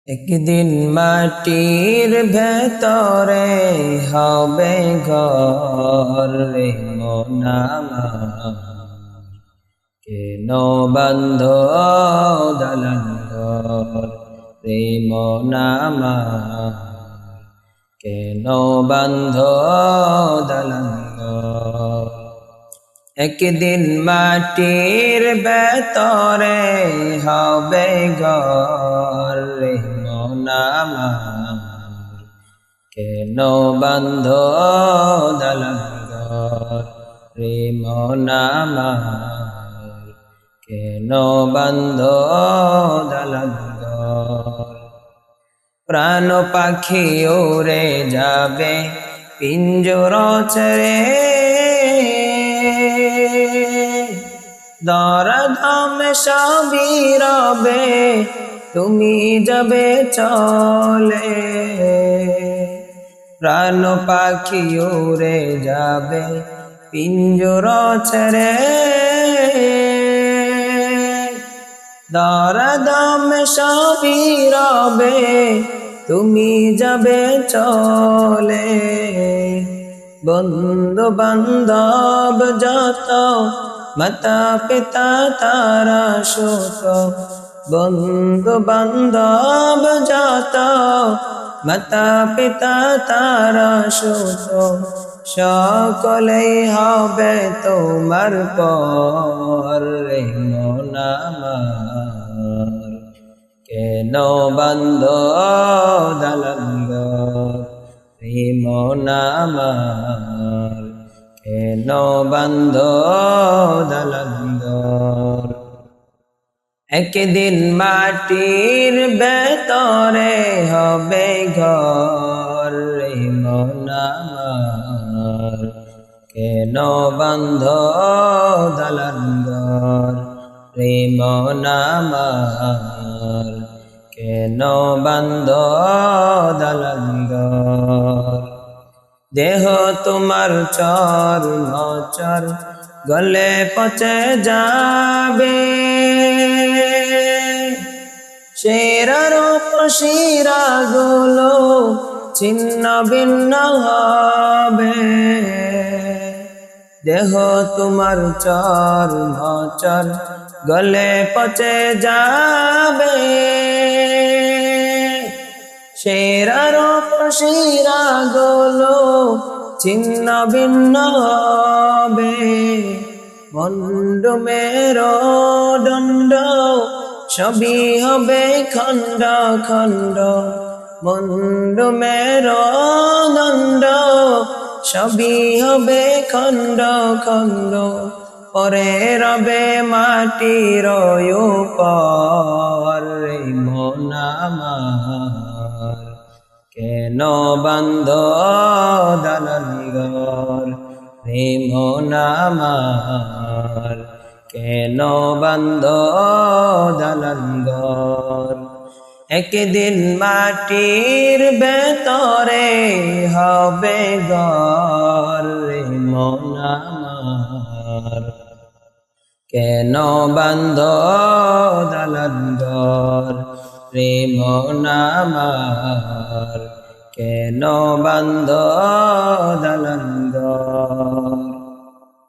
একদিন মাটির ভেতরে হবে ঘর রে মন আমার, কেন বান্ধ দালান ঘর রে মন আমার, কেন বান্ধ দালান ঘর। একদিন মাটির ভেতরে হবে ঘর রে মন আমার, কেন বান্ধ দালান ঘর রে মন আমার, কেন বান্ধ দালান ঘর। প্রাণ পাখি উড়ে যাবে পিঞ্জর ছেড়ে, দরদম সবই রবে তুমি যাবে চলে। প্রাণ পাখি উড়ে যাবে পিঞ্জর ছেড়ে, দরদম সবই রবে তুমি যাবে চলে। বন্ধু বান্ধব যত মাতা পিতা তারা সুত, বন্ধু বান্ধব যত মাতা পিতা তারা সুত, সকলেই হবে তোমার পর রে মন আমার, কেন বান্ধ দালান ঘর রে মন আমার, কেন বান্ধ দালান ঘর। একদিন মাটির ভেতরে হবে ঘর রে মন আমার, কেন বান্ধ দালান ঘর রে মন আমার, কেন বান্ধ দালান ঘর। দেহ তোমার চর নচর গলে পচে যাবে, শিরার শিরা গুলো ছিন্ন ভিন্ন হবে। দেহ তোমার চর নচর গলে পচে যাবে, শিরার শিরা গুলো ছিন্ন ভিন্ন হবে। মন্ড মেরো দণ্ড সবই হবে খণ্ড খণ্ড, মন্ড মেরো দণ্ড সবই হবে খণ্ড খণ্ড। পরে রবে মাটির উপর রে মন আমার, কেন বান্ধ দালান ঘর রে মন আমার, কেন বান্ধ দালান ঘর। একদিন মাটির ভেতরে হবে ঘর রে মন আমার, কেন বান্ধ দালান ঘর রে মন আমার, কেন বান্ধ দালান ঘর।